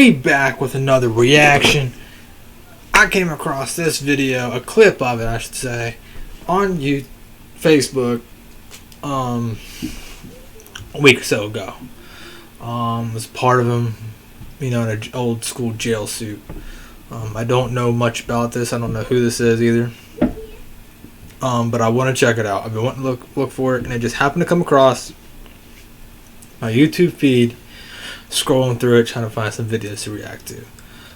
We back with another reaction. I came across this video, a clip of it I should say, on Facebook a week or so ago. It was part of him, in an old school jail suit. I don't know much about this. I don't know who this is either. But I want to check it out. I've been wanting to look for it, and it just happened to come across my YouTube feed, scrolling through it, trying to find some videos to react to.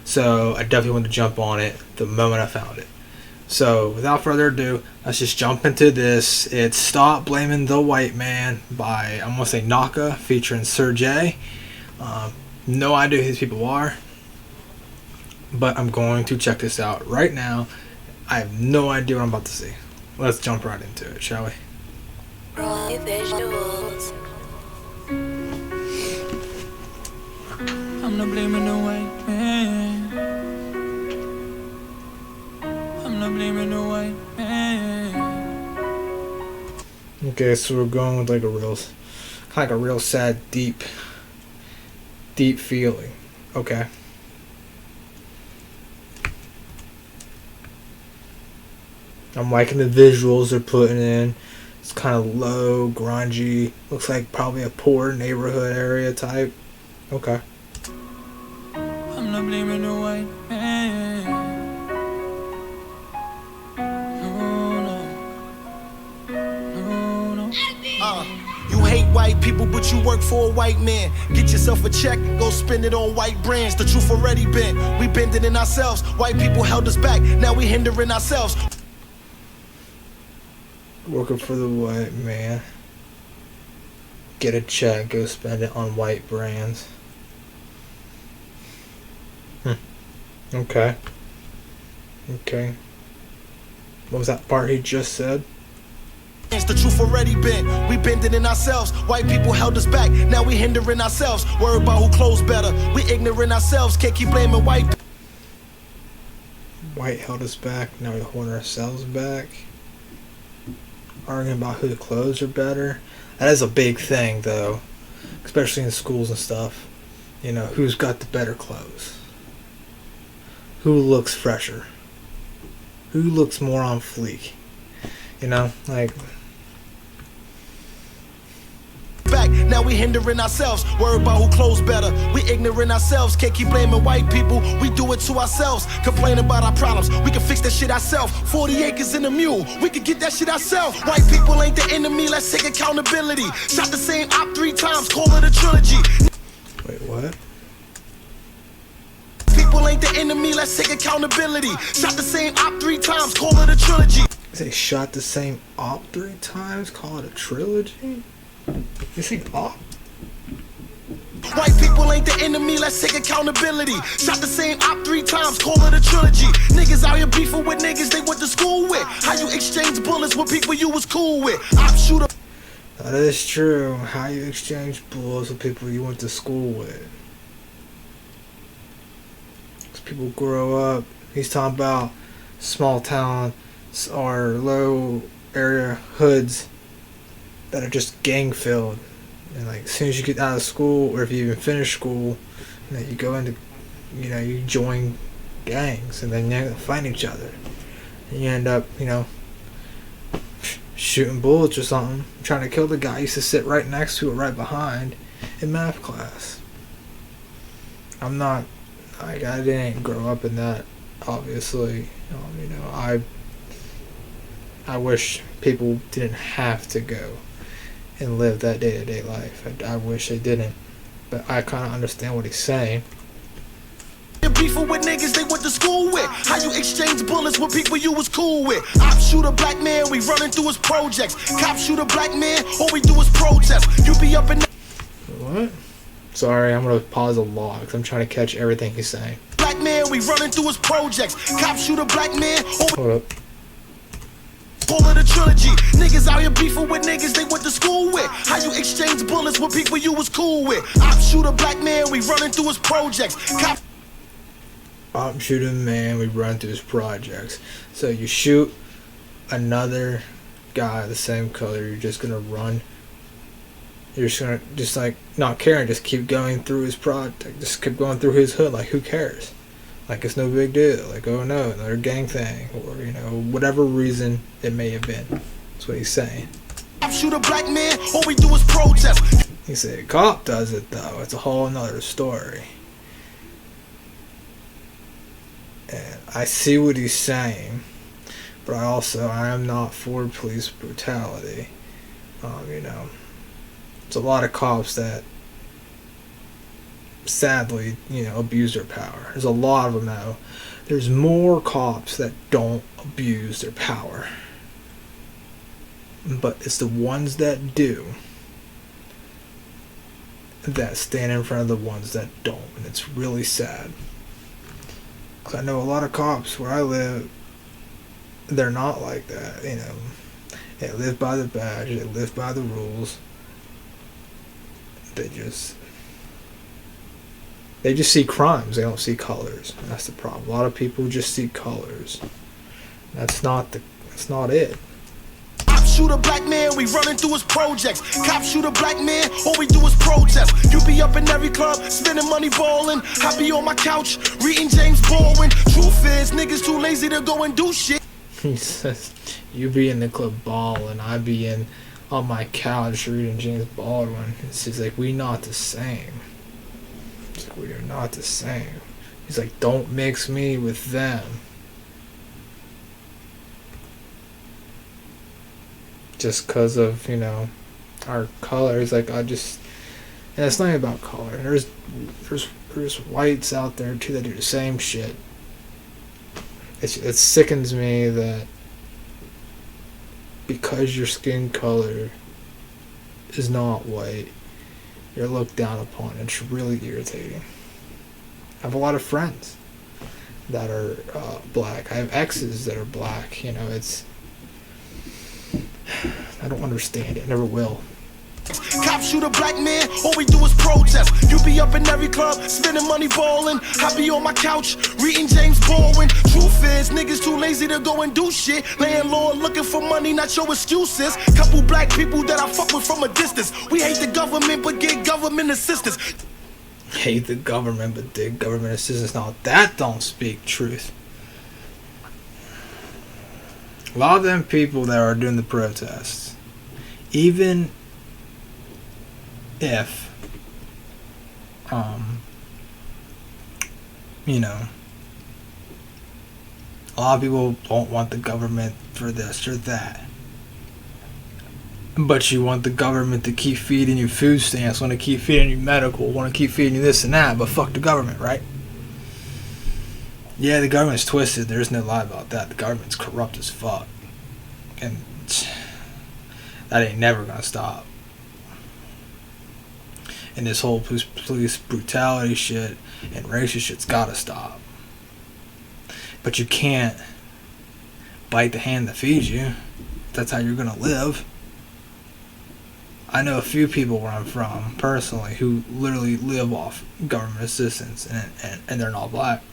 So I definitely want to jump on it the moment I found it. So without further ado, let's just jump into this. It's Stop Blaming the White Man by, I'm going to say, Knocka, featuring Sir J. No idea who these people are, but I'm going to check this out right now. I have no idea what I'm about to see. Let's jump right into it, shall we? I'm not blaming the white man. I'm not blaming the white man. Okay, so we're going with like a real sad, deep feeling. Okay. I'm liking the visuals they're putting in. It's kind of low, grungy. Looks like probably a poor neighborhood area type. Okay. I'm not blaming the white man. No. You hate white people, but you work for a white man. Get yourself a check, go spend it on white brands. The truth already been. We bending in ourselves. White people held us back. Now we hindering ourselves. Working for the white man. Get a check, go spend it on white brands. Okay. What was that part he just said? The truth already been. We bending in ourselves. White people held us back. Now we hindering ourselves. Worry about who clothes better. We ignorant ourselves. Can't keep blaming white. White held us back. Now we hold ourselves back. Arguing about who the clothes are better. That is a big thing, though, especially in schools and stuff. Who's got the better clothes? Who looks fresher? Who looks more on fleek? Back. Now we hindering ourselves. Worry about who clothes better. We ignorant ourselves. Can't keep blaming white people. We do it to ourselves. Complain about our problems. We can fix that shit ourselves. 40 acres in a mule. We can get that shit ourselves. White people ain't the enemy. Let's take accountability. Shot the same op 3 times. Call it a trilogy. Wait, what? People ain't the enemy. Let's take accountability. Shot the same op 3 times. Call it a trilogy. They shot the same op 3 times? Call it a trilogy? You see op? White people ain't the enemy, let's take accountability. Shot the same op 3 times, call it a trilogy. Niggas out here beefing with niggas they went to school with. How you exchange bullets with people you was cool with? Op shooter. That is true. How you exchange bullets with people you went to school with. As people grow up, he's talking about small town or low area hoods that are just gang filled, and as soon as you get out of school, or if you even finish school, you go into, you join gangs, and then you fight each other, and you end up, shooting bullets or something, trying to kill the guy you used to sit right next to or right behind in math class. I didn't grow up in that, obviously. I wish people didn't have to go and live that day-to-day life. I wish they didn't, but I kind of understand what he's saying. Beefing with niggas they went to school with. How you exchange bullets with people you was cool with. Op shoot a black man, we running through his projects. Cop shoot a black man, all we do is protest. You be up in what? Sorry, I'm gonna pause a lot because I'm trying to catch everything he's saying. Black man, we running through his projects. Cop shoot a black man. Hold up. Call it a trilogy. Niggas out here beefing with niggas they went to school with. How you exchange bullets with people you was cool with. Op shoot a black man, we running through his projects. Op shoot a man, we run through his projects. So you shoot another guy the same color, you're just gonna run You're just gonna just like not caring, just keep going through his project, just keep going through his hood. Like, who cares? Like, it's no big deal. Like, oh no, another gang thing, or whatever reason it may have been. That's what he's saying. Shoot a black man, all we do is protest. He said, a cop does it though. It's a whole nother story. And I see what he's saying, but I am not for police brutality. It's a lot of cops that sadly, abuse their power. There's a lot of them though. There's more cops that don't abuse their power. But it's the ones that do that stand in front of the ones that don't. And it's really sad. Because I know a lot of cops where I live, they're not like that, They live by the badge, they live by the rules. They just see crimes, they don't see colors. And that's the problem. A lot of people just see colors. That's not it. Cop shoot a black man, we running through his projects. Cop shoot a black man, all we do is protest. You be up in every club, spending money balling. I be on my couch, reading James Baldwin. Truth is, niggas too lazy to go and do shit. He says, you be in the club balling, I be on my couch reading James Baldwin. He's like, we not the same. It's like, we are not the same. He's like, don't mix me with them. Just because of, our colors. Like, and it's not even about color. There's whites out there too that do the same shit. It sickens me that because your skin color is not white, you're looked down upon. It's really irritating. I have a lot of friends that are black. I have exes that are black. I don't understand it. Never will. Cop shoot a black man, all we do is protest. You be up in every club, spending money balling. I be on my couch, reading James Baldwin. Truth is, niggas too lazy to go and do shit. Landlord looking for money, not your excuses. Couple black people that I fuck with from a distance. We hate the government, but get government assistance. Hate the government, but dig government assistance. Now that don't speak truth. A lot of them people that are doing the protests, even if a lot of people don't want the government for this or that, but you want the government to keep feeding you food stamps, want to keep feeding you medical, want to keep feeding you this and that, but fuck the government, right? Yeah, the government's twisted. There's no lie about that. The government's corrupt as fuck. And that ain't never gonna stop. And this whole police brutality shit and racist shit's gotta stop. But you can't bite the hand that feeds you. That's how you're gonna live. I know a few people where I'm from, personally, who literally live off government assistance, and they're not black.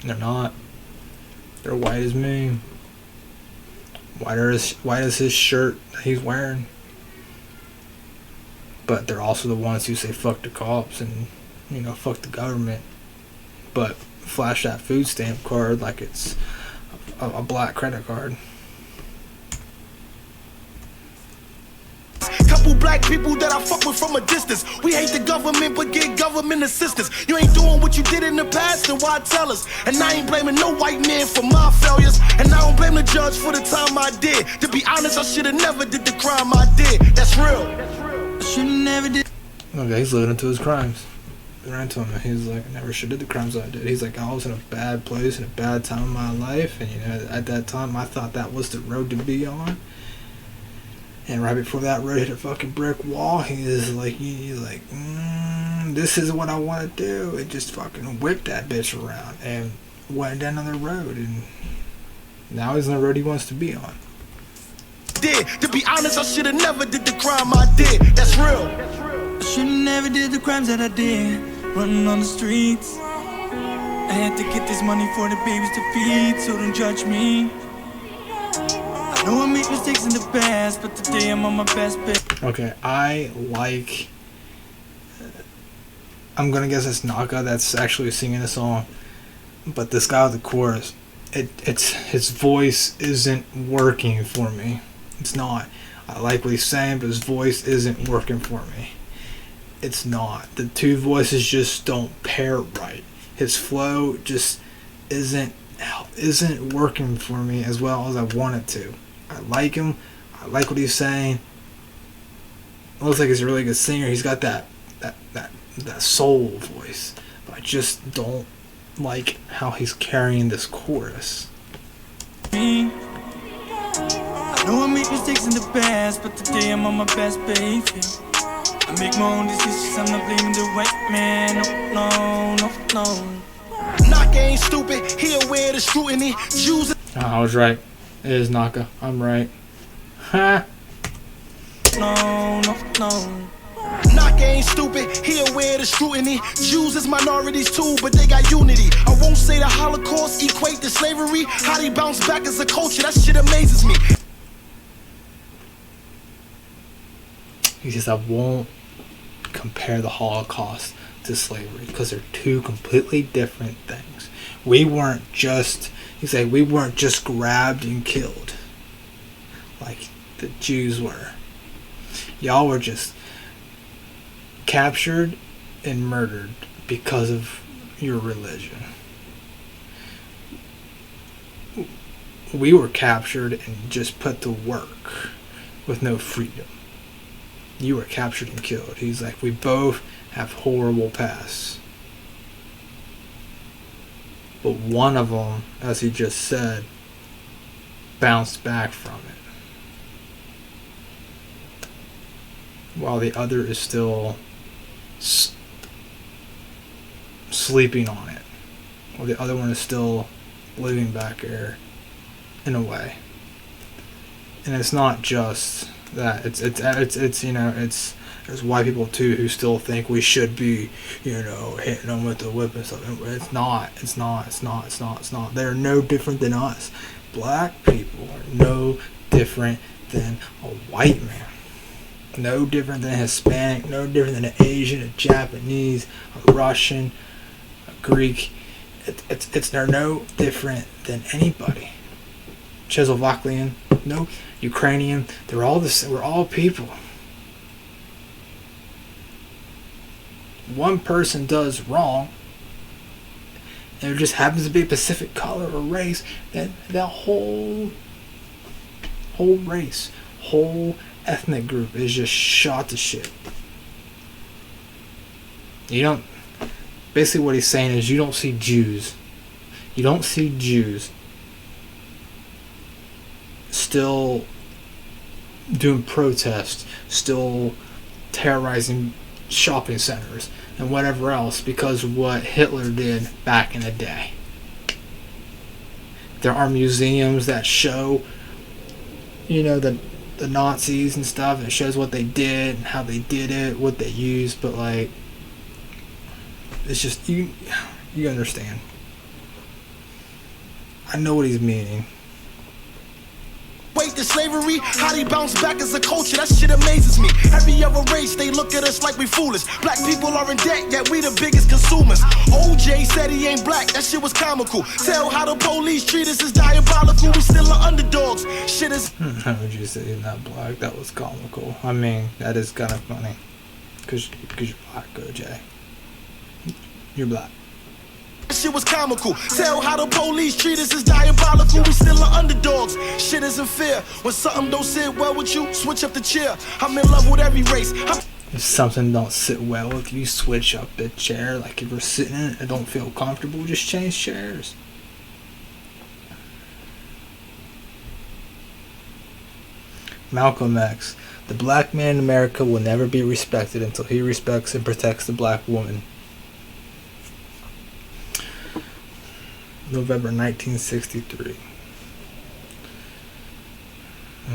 They're not. They're white as me. White as his shirt that he's wearing. But they're also the ones who say fuck the cops and, fuck the government. But flash that food stamp card like it's a black credit card. Couple black people that I fuck with from a distance. We hate the government, but get government assistance. You ain't doing what you did in the past, then why tell us? And I ain't blaming no white man for my failures. And I don't blame the judge for the time I did. To be honest, I should've never did the crime I did. That's real. I should've never did. Okay, he's living into his crimes. I ran to him and he's like, I never should have did the crimes I did. He's like, I was in a bad place, in a bad time in my life. And, at that time, I thought that was the road to be on. And right before that road hit a fucking brick wall, he's like, this is what I want to do. And just fucking whipped that bitch around and went down another road. And now he's on the road he wants to be on. To be honest, I should have never did the crime I did. That's real. I should have never did the crimes that I did. Running on the streets. I had to get this money for the babies to feed, so don't judge me. I know I made mistakes in the past, but today I'm on my best bet. Okay, I'm gonna guess it's Knocka that's actually singing the song, but this guy with the chorus, it's his voice isn't working for me. It's not. I like what he's saying, but his voice isn't working for me. It's not. The two voices just don't pair right. His flow just isn't working for me as well as I want it to. I like him. I like what he's saying. Looks like he's a really good singer. He's got that soul voice, but I just don't like how he's carrying this chorus. I know I made mistakes in the past, but today I'm on my best behavior. I make my own decisions, I'm not blaming the white man. No. Knocka ain't stupid, he aware of the scrutiny. Jews. I was right. It is Knocka. I'm right. Ha. No. Knocka ain't stupid, he aware of the scrutiny. Jews is minorities too, but they got unity. I won't say the Holocaust equate to slavery. How they bounce back as a culture, that shit amazes me. He says I won't compare the Holocaust to slavery because they're two completely different things. We weren't just grabbed and killed like the Jews were. Y'all were just captured and murdered because of your religion. We were captured and just put to work with no freedom. You were captured and killed. He's like, we both have horrible pasts. But one of them, as he just said, bounced back from it, while the other is still sleeping on it, while the other one is still living back there in a way. And it's not just that. It's there's white people too who still think we should be, hitting them with the whip and stuff. It's not. They're no different than us. Black people are no different than a white man. No different than a Hispanic, no different than an Asian, a Japanese, a Russian, a Greek. They're no different than anybody. Czechoslovakian, no, Ukrainian. They're all the same. We're all people. One person does wrong, and it just happens to be a specific color or race, then that whole race, whole ethnic group is just shot to shit. Basically what he's saying is you don't see Jews still doing protests, still terrorizing shopping centers and whatever else because of what Hitler did back in the day. There are museums that show, the Nazis and stuff, and it shows what they did and how they did it, what they used, but it's just, you understand. I know what he's meaning. Wait, the slavery, how they bounce back as a culture, that shit amazes me. Every other race, they look at us like we foolish. Black people are in debt, yet we the biggest consumers. OJ said he ain't black, that shit was comical. Tell how the police treat us is diabolical. We still are underdogs. Shit is... How would you say you're not black? That was comical. I mean, that is kind of funny. Because you're black, OJ. You're black. Shit was comical. Tell how the police treat us is diabolical. We still are underdogs. Shit isn't fair. When something don't sit well with you, switch up the chair. I'm in love with every race. If something don't sit well with you, switch up the chair. Like if you're sitting in it and don't feel comfortable, just change chairs. Malcolm X. The black man in America will never be respected until he respects and protects the black woman. November 1963.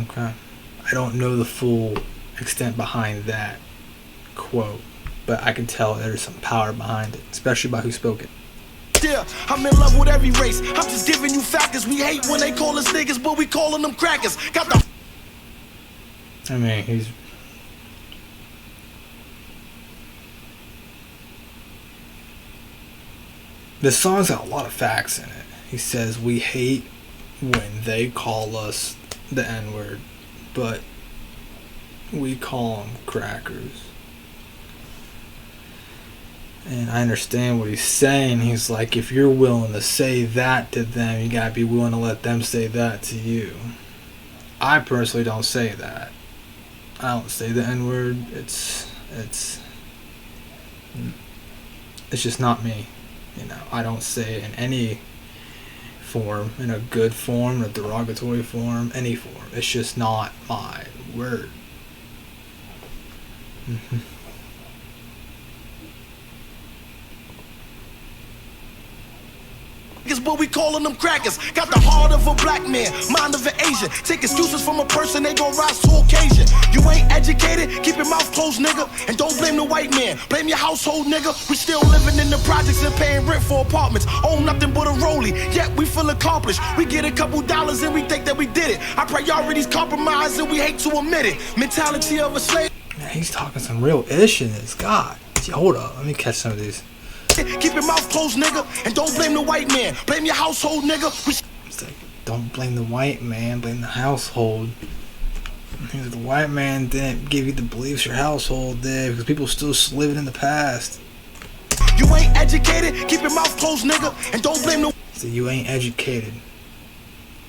Okay. I don't know the full extent behind that quote, but I can tell there's some power behind it, especially by who spoke it. Yeah, I'm in love with every race. I'm just giving you factors. We hate when they call us niggas, but we calling them crackers. Got the. I mean, he's. This song's got a lot of facts in it. He says we hate when they call us the N-word, but we call them crackers. And I understand what he's saying. He's like, if you're willing to say that to them, you gotta be willing to let them say that to you. I personally don't say that. I don't say the N-word. It's just not me. You know, I don't say it in any form, in a good form, a derogatory form, any form. It's just not my word. But we calling them crackers. Got the heart of a black man, mind of an Asian. Take excuses from a person, they gon' rise to occasion. You ain't educated, keep your mouth closed, nigga. And don't blame the white man, blame your household, nigga. We still living in the projects and paying rent for apartments. Own nothing but a rollie, yet we feel accomplished. We get a couple dollars and we think that we did it. Our priorities compromised and we hate to admit it. Mentality of a slave. Man, he's talking some real ish in this. God, hold up, let me catch some of these. Keep your mouth closed, nigga, and don't blame the white man. Blame your household, nigga. It's like, don't blame the white man, blame the household. The white man didn't give you the beliefs your household did, because people still living in the past. You ain't educated, keep your mouth closed, nigga, and don't blame the. So you ain't educated.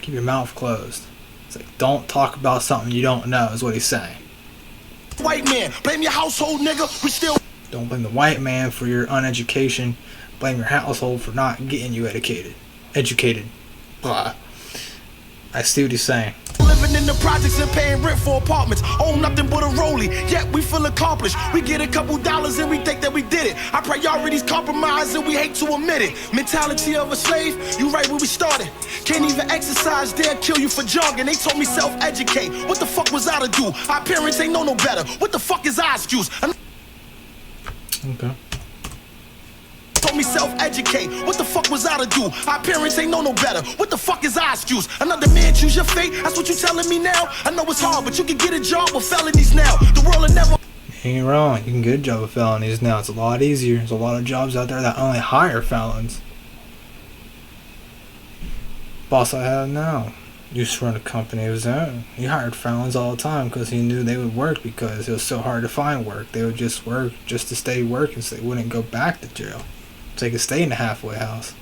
Keep your mouth closed. It's like, don't talk about something you don't know, is what he's saying. White man, blame your household, nigga. We still. Don't blame the white man for your uneducation. Blame your household for not getting you educated. Blah. I see what he's saying. Living in the projects and paying rent for apartments. Own nothing but a rollie, yet we feel accomplished. We get a couple dollars and we think that we did it. Our priorities compromised and we hate to admit it. Mentality of a slave, you right where we started. Can't even exercise, they'll kill you for jogging. They told me self-educate. What the fuck was I to do? Our parents ain't know no better. What the fuck is our excuse? Okay. Told me self-educate. What the fuck was I to do? Our parents ain't know no better. What the fuck is our excuse? Another man choose your fate? That's what you telling me now? I know it's hard, but you can get a job with felonies now. The world will never. You ain't wrong. You can get a job with felonies now. It's a lot easier. There's a lot of jobs out there that only hire felons. Boss I have now used to run a company of his own. He hired felons all the time because he knew they would work, because it was so hard to find work. They would just work just to stay working so they wouldn't go back to jail. So they could stay in the halfway house.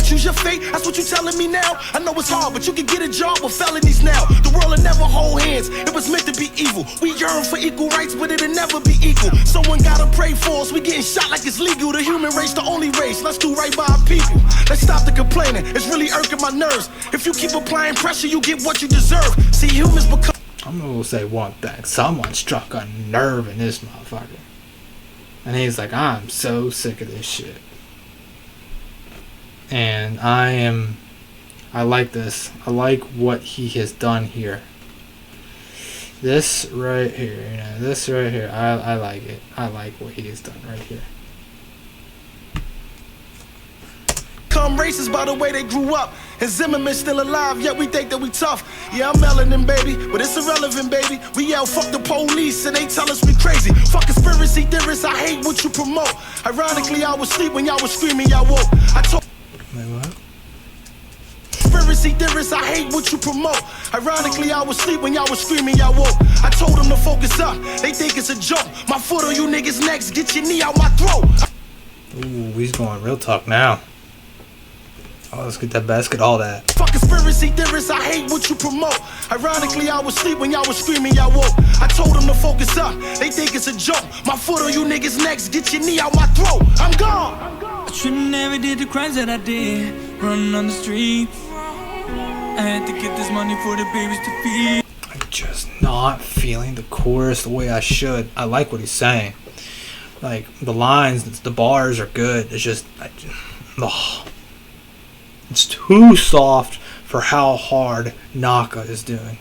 Choose your fate, that's what you telling me now. I know it's hard, but you can get a job with felonies now. The world will never hold hands, it was meant to be evil. We yearn for equal rights, but it'll never be equal. Someone gotta pray for us, we getting shot like it's legal. The human race, the only race, let's do right by our people. Let's stop the complaining, it's really irking my nerves. If you keep applying pressure, you get what you deserve. See, humans become. I'm gonna say one thing. Someone struck a nerve in this motherfucker. And he's like, I'm so sick of this shit. And I like this. I like what he has done here. This right here, this right here, I like it. I like what he has done right here. Come racist by the way they grew up. And Zimmerman's still alive, yet we think that we tough. Yeah, I'm melanin, baby, but it's irrelevant, baby. We yell, fuck the police, and they tell us we crazy. Fuck conspiracy theorists, I hate what you promote. Ironically, I was asleep when y'all was screaming, y'all woke. I told. Wait, what? Conspiracy theorists, I hate what you promote. Ironically, I was asleep when y'all was screaming, y'all woke. I told them to focus up, they think it's a joke. My foot on you niggas' necks, get your knee out my throat. Ooh, he's going real talk now. Oh, let's get that basket, all that. Fuck conspiracy theorists, I hate what you promote. Ironically, I was asleep when y'all was screaming, y'all woke. I told them to focus up, they think it's a joke. My foot on you niggas' necks, get your knee out my throat. I'm gone. I should've never did the crimes that I did. Running on the streets. I had to get this money for the babies to feed. I'm just not feeling the chorus the way I should. I like what he's saying. Like, the lines, the bars are good. It's just, it's too soft for how hard Knocka is doing.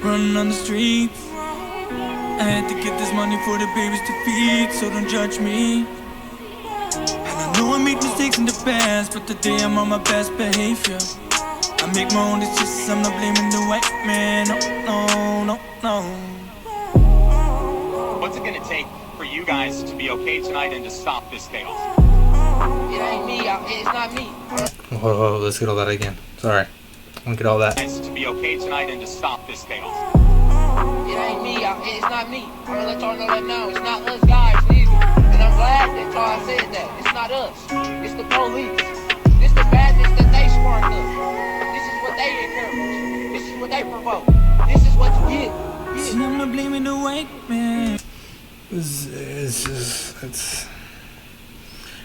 Running on the streets. I had to get this money for the babies to feed, so don't judge me. And I know I made mistakes in the past, but today I'm on my best behavior. I make my own decisions, I'm not blaming the white man. No. What's it gonna take for you guys to be okay tonight and to stop this chaos? It ain't me, it's not me. Whoa, let's get all that again. Sorry. I'll get all that. To be okay tonight and to stop this chaos. It ain't me, it's not me. I'm gonna let y'all know that now. It's not us guys neither. And I'm glad that y'all said that. It's not us. It's the police. It's the badness that they spark up. This is what they encourage. This is what they provoke. This is what you get. See, I'm not blaming the white man.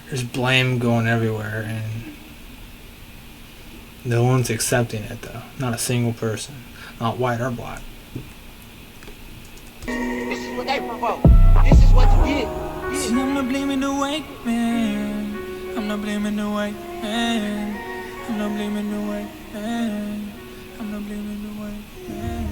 There's blame going everywhere, and no one's accepting it though. Not a single person, not white or black. This is what they provoke. This is what you get. See, I'm not blaming the white man. I'm not blaming the white man. I'm not blaming the white man. I'm not blaming the white man.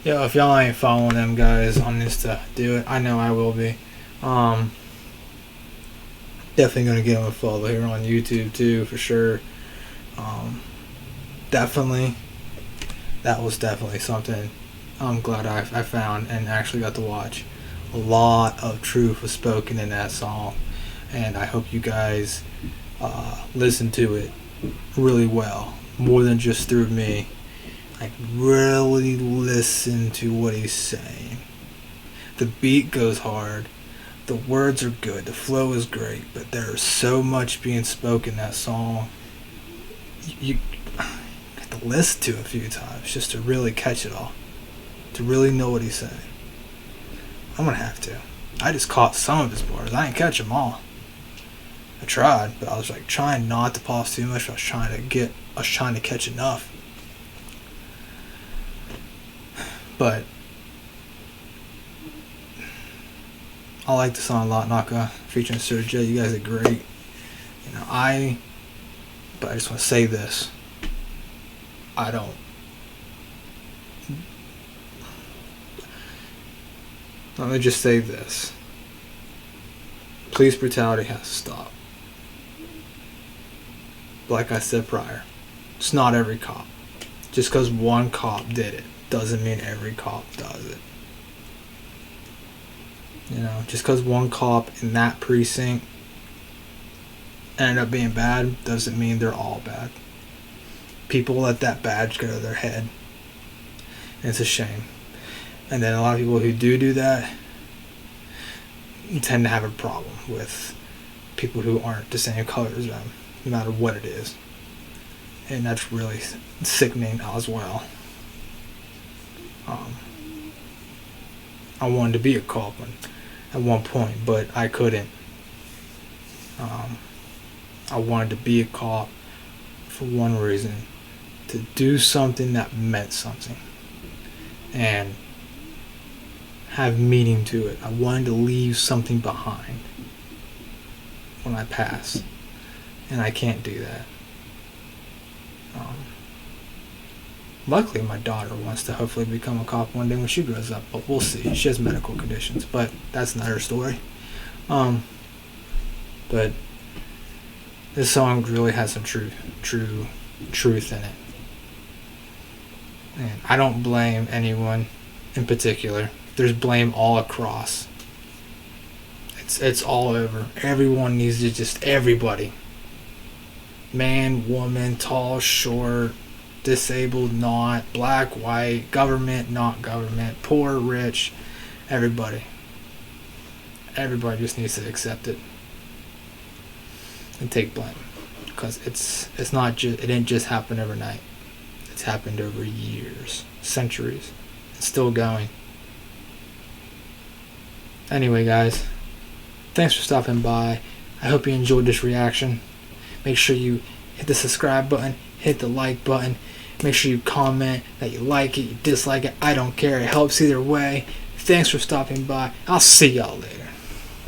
Yo, if y'all ain't following them guys on Insta, do it. I know I will be. Definitely gonna give them a follow here on YouTube too, for sure. Definitely, that was definitely something I'm glad I found and actually got to watch. A lot of truth was spoken in that song, and I hope you guys listen to it really well, more than just through me. Like, really listen to what he's saying. The beat goes hard. The words are good. The flow is great. But there's so much being spoken in that song. You have to listen to it a few times just to really catch it all. To really know what he's saying. I'm going to have to. I just caught some of his bars. I didn't catch them all. I tried, but I was like trying not to pause too much. I was trying to catch enough. But I like the song a lot, Knocka, featuring Sir J. You guys are great. But I just want to say this. Let me just say this. Police brutality has to stop. Like I said prior, it's not every cop. Just because one cop did it doesn't mean every cop does it. Just because one cop in that precinct ended up being bad doesn't mean they're all bad. People let that badge go to their head, and it's a shame. And then a lot of people who do that tend to have a problem with people who aren't the same color as them, no matter what it is. And that's really sickening as well. I wanted to be a cop at one point, but I couldn't. I wanted to be a cop for one reason, to do something that meant something and have meaning to it. I wanted to leave something behind when I pass, and I can't do that. Luckily, my daughter wants to hopefully become a cop one day when she grows up, but we'll see. She has medical conditions, but that's not her story. But this song really has some truth in it. And I don't blame anyone in particular. There's blame all across. It's all over. Everyone needs to everybody. Man, woman, tall, short, disabled, not, black, white, government, not government, poor, rich, everybody. Everybody just needs to accept it and take blame, because it didn't just happen overnight. It's happened over years, centuries. It's still going. Anyway, guys, thanks for stopping by. I hope you enjoyed this reaction. Make sure you hit the subscribe button, hit the like button. Make sure you comment that you like it, you dislike it. I don't care. It helps either way. Thanks for stopping by. I'll see y'all later.